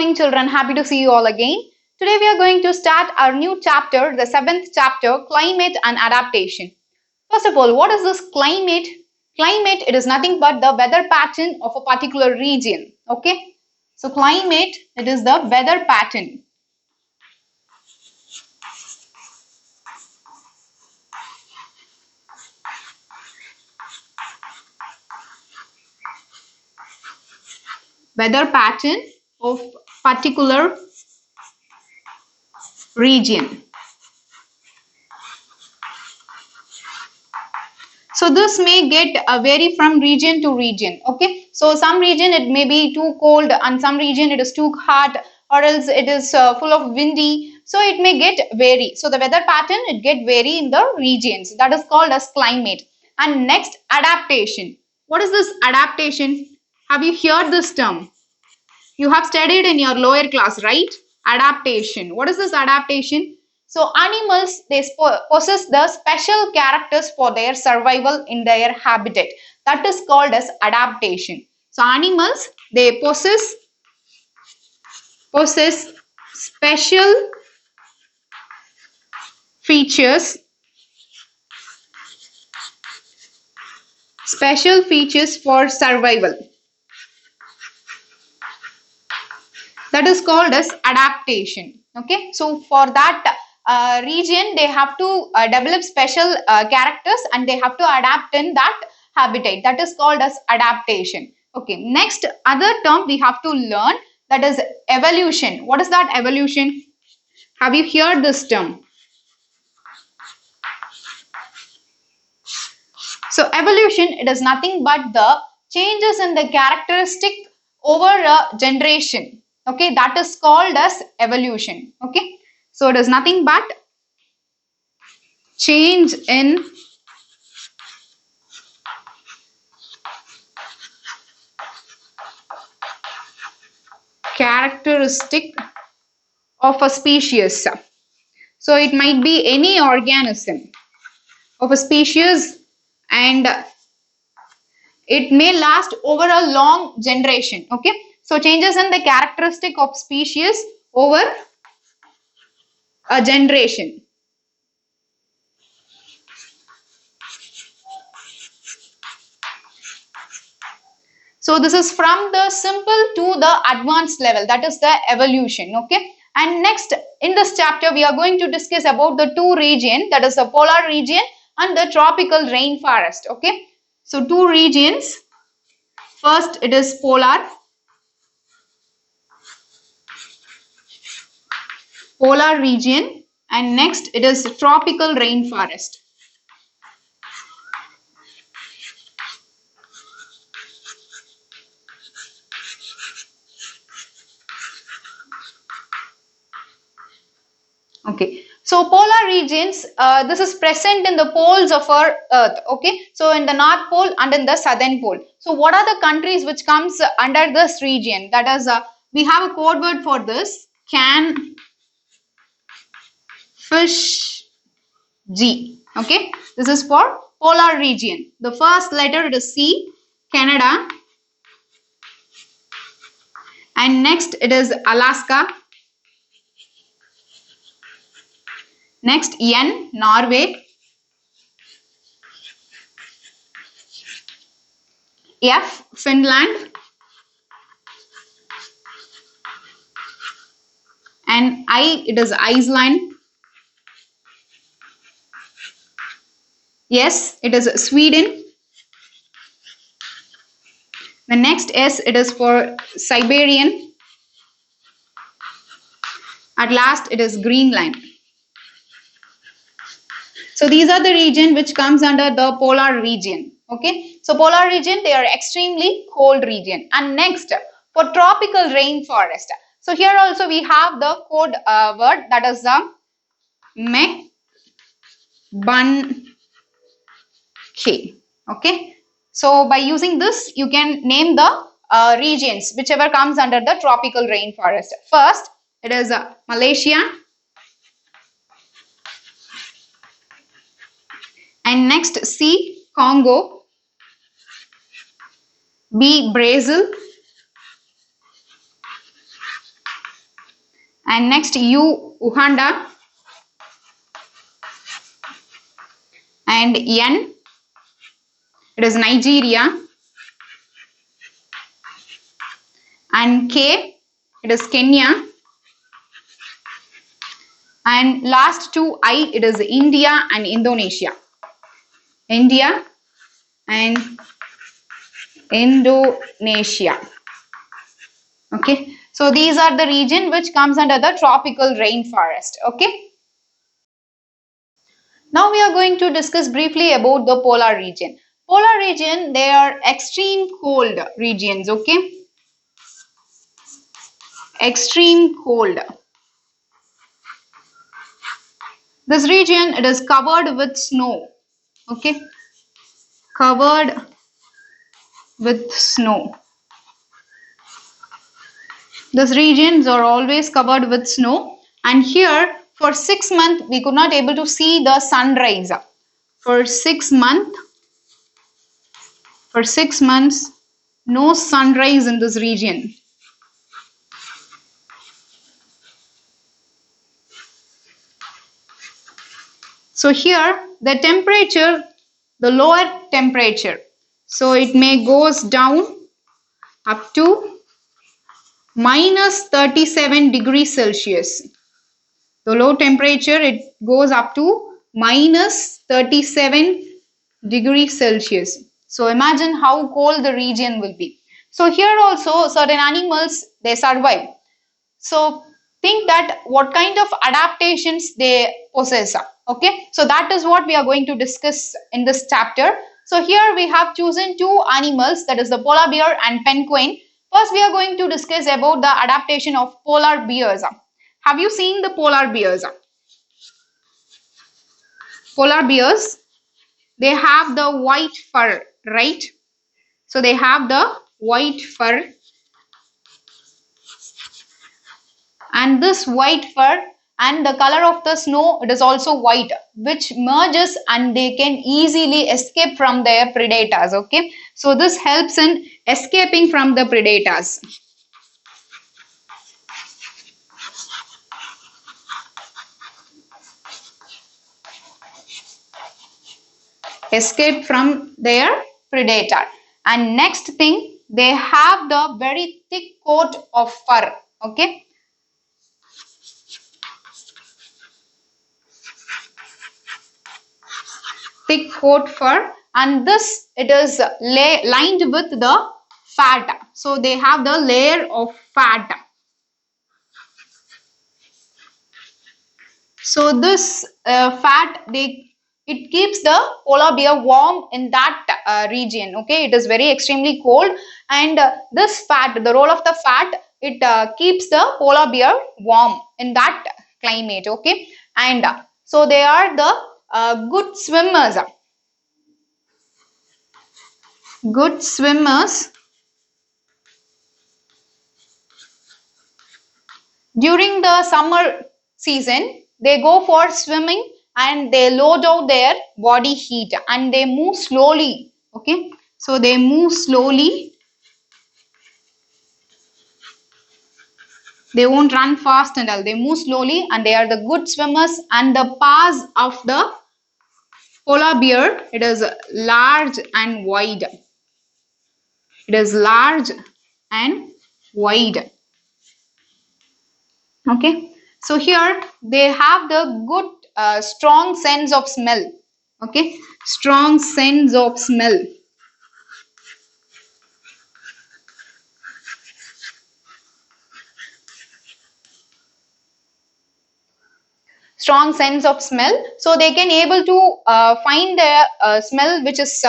morning, children. Happy to see you all again. Today we are going to start our new chapter, the 7th chapter, Climate and Adaptation. First of all, what is this climate? Climate, it is nothing but the weather pattern of a particular region. Okay? So climate, it is the weather pattern. Weather pattern of particular region. So this may get vary from region to region. Okay, so some region it may be too cold and some region it is too hot, or else it is full of windy. So it may get vary. So the weather pattern it get vary in the regions. That is called as climate. And next, adaptation. What is this adaptation? Have you heard this term? You have studied in your lower class, right? Adaptation. What is this adaptation? So animals, they possess the special characters for their survival in their habitat. That is called as adaptation. So animals, they possess special features for survival. That is called as adaptation. Okay, so for that region, they have to develop special characters and they have to adapt in that habitat. That is called as adaptation. Okay, next other term we have to learn, that is evolution. What is that evolution? Have you heard this term? So evolution, it is nothing but the changes in the characteristic over a generation. Okay, that is called as evolution. Okay, so it is nothing but change in characteristic of a species. So it might be any organism of a species, and it may last over a long generation. Okay, so changes in the characteristic of species over a generation. So this is from the simple to the advanced level, that is the evolution. Okay, and next in this chapter we are going to discuss about the two regions, that is the polar region and the tropical rainforest. Okay, so two regions. First it is polar region, and next it is tropical rainforest. Okay, so polar regions, this is present in the poles of our earth. Okay, so in the North Pole and in the Southern Pole. So what are the countries which comes under this region? That is, we have a code word for this, can fish G. Okay, this is for polar region. The first letter it is C, Canada, and next it is Alaska. Next, N, Norway. F, Finland. And I, it is Iceland. S, it is Sweden. The next S, it is for Siberian. At last, it is Greenland. So these are the region which comes under the polar region. Okay, so polar region, they are extremely cold region. And next, for tropical rainforest. So here also we have the code word, that is the McBurney. Okay, so by using this, you can name the regions whichever comes under the tropical rainforest. First, it is Malaysia. And next, C, Congo. B, Brazil. and next U, Uganda, and N, it is Nigeria, and K, it is Kenya, and last two I, it is India and Indonesia. India and Indonesia. Okay, so these are the region which comes under the tropical rainforest. Okay, now we are going to discuss briefly about the polar region. Polar region, they are extreme cold regions. Okay, extreme cold. This region, it is covered with snow. Okay, covered with snow. These regions are always covered with snow, and here for 6 months we could not able to see the sunrise. For 6 months, no sunrise in this region. So here the temperature, the lower temperature, so it may goes down up to minus 37 degrees Celsius. The low temperature, it goes up to minus 37 degrees Celsius. So imagine how cold the region will be. So here also certain animals, they survive. So think that what kind of adaptations they possess. Okay, so that is what we are going to discuss in this chapter. So here we have chosen two animals, that is the polar bear and penguin. First we are going to discuss about the adaptation of polar bears. Have you seen the polar bears? Polar bears, they have the white fur, right? So they have the white fur, and this white fur and the color of the snow, it is also white, which merges and they can easily escape from their predators. Okay, so this helps in escaping from the predators. Escape from their predator. And next thing, they have the very thick coat of fur. Okay, thick coat fur, and this, it is lined with the fat. So they have the layer of fat. So this fat, it keeps the polar bear warm in that region. Okay, it is very extremely cold, and this fat, the role of the fat, it keeps the polar bear warm in that climate. Okay, and so they are the good swimmers. Good swimmers. During the summer season, they go for swimming and they load out their body heat and they move slowly. Okay, so they move slowly. They won't run fast and all. They move slowly, and they are the good swimmers. And the paws of the polar bear, it is large and wide. It is large and wide. Okay, so here they have the good strong sense of smell. Okay, strong sense of smell. Strong sense of smell, so they can able to find the smell which is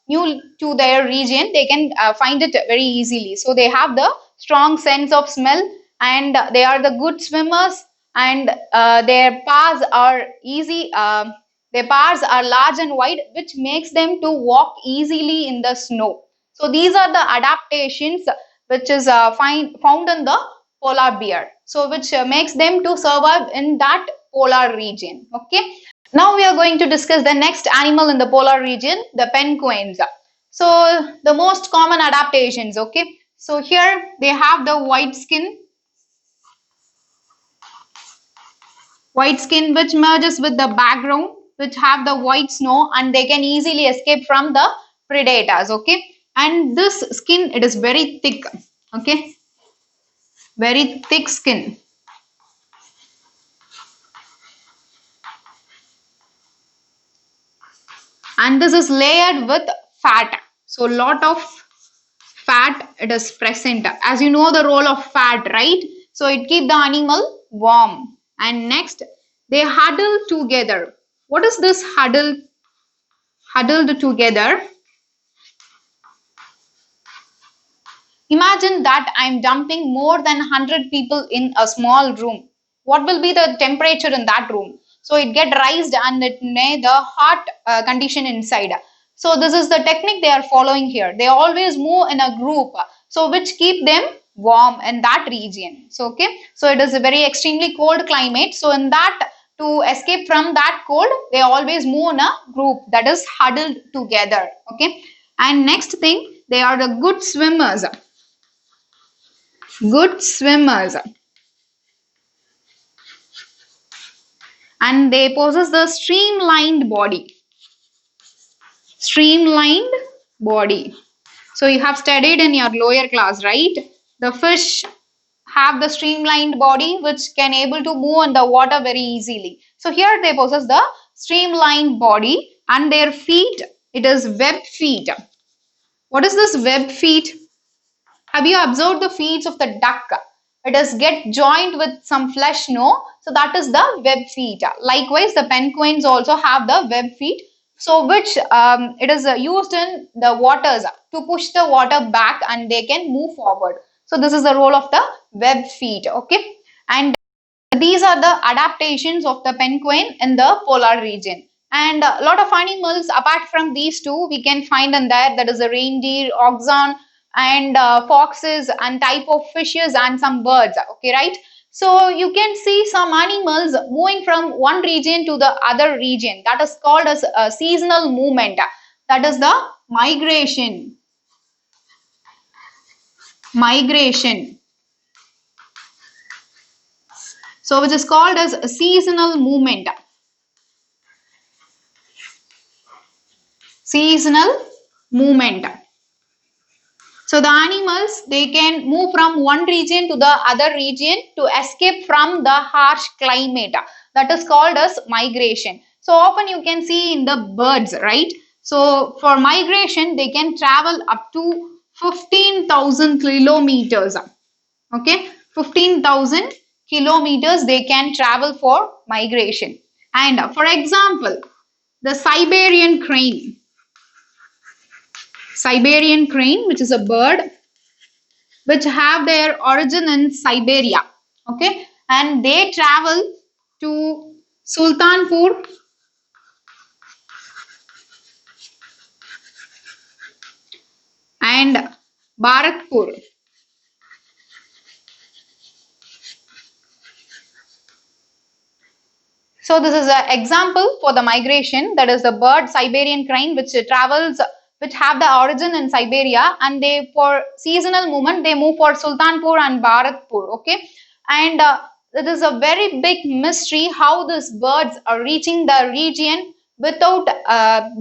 new to their region. They can find it very easily. So they have the strong sense of smell, and they are the good swimmers, and their paws are easy. Their paws are large and wide, which makes them to walk easily in the snow. So these are the adaptations which is found in the polar bear, so which makes them to survive in that polar region. Okay, now we are going to discuss the next animal in the polar region, the penguins. So the most common adaptations. Okay, so here they have the white skin, White skin which merges with the background, which have the white snow, and they can easily escape from the predators. Okay, and this skin, it is very thick. Okay, very thick skin. And this is layered with fat. So lot of fat it is present. As you know the role of fat, right? So it keep the animal warm. And next, they huddle together. What is this huddled together? Imagine that I'm dumping more than 100 people in a small room. What will be the temperature in that room? So it get raised and it may the hot condition inside. So this is the technique they are following here. They always move in a group, so which keep them warm in that region. So okay, so it is a very extremely cold climate. So in that, to escape from that cold, they always move in a group, that is huddled together. Okay, and next thing, they are the good swimmers. Good swimmers, and they possess the streamlined body. So you have studied in your lower class, right? The fish have the streamlined body which can able to move in the water very easily. So here they possess the streamlined body, and their feet, it is webbed feet. What is this webbed feet? Have you observed the feet of the duck? It is get joined with some flesh, no? So that is the web feet. Likewise, the penguins also have the web feet. So which it is used in the waters to push the water back and they can move forward. So this is the role of the web feet. Okay, and these are the adaptations of the penguin in the polar region. And a lot of animals apart from these two we can find in there, that is a reindeer, oxen, and foxes, and type of fishes and some birds. Okay, right? So you can see some animals moving from one region to the other region. That is called as a seasonal movement. That is the migration. Migration. So which is called as a seasonal movement. Seasonal movement. So the animals, they can move from one region to the other region to escape from the harsh climate. That is called as migration. So often you can see in the birds, right? So for migration, they can travel up to 15,000 kilometers. Okay, 15,000 kilometers they can travel for migration. And for example, the Siberian crane, which is a bird which have their origin in Siberia. Okay, and they travel to Sultanpur and Bharatpur. So this is an example for the migration. That is the bird Siberian crane, which travels, which have the origin in Siberia, and they for seasonal movement they move for Sultanpur and Bharatpur. Okay, and it is a very big mystery how these birds are reaching the region without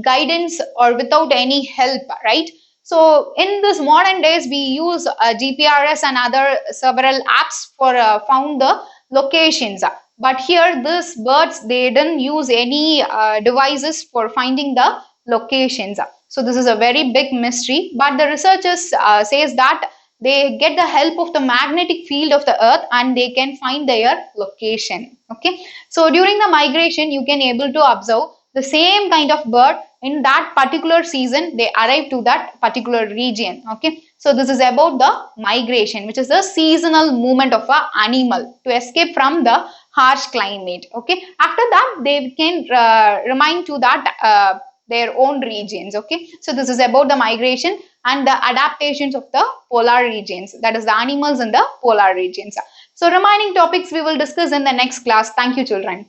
guidance or without any help, right? So in this modern days, we use GPRS and other several apps for found the locations. But here, these birds, they didn't use any devices for finding the locations. So this is a very big mystery. But the researchers says that they get the help of the magnetic field of the earth and they can find their location. Okay. So during the migration, you can able to observe the same kind of bird in that particular season, they arrive to that particular region. Okay, so this is about the migration, which is the seasonal movement of an animal to escape from the harsh climate. Okay, after that they can remain to that their own regions. Okay, so this is about the migration and the adaptations of the polar regions, that is the animals in the polar regions. So remaining topics we will discuss in the next class. Thank you, children.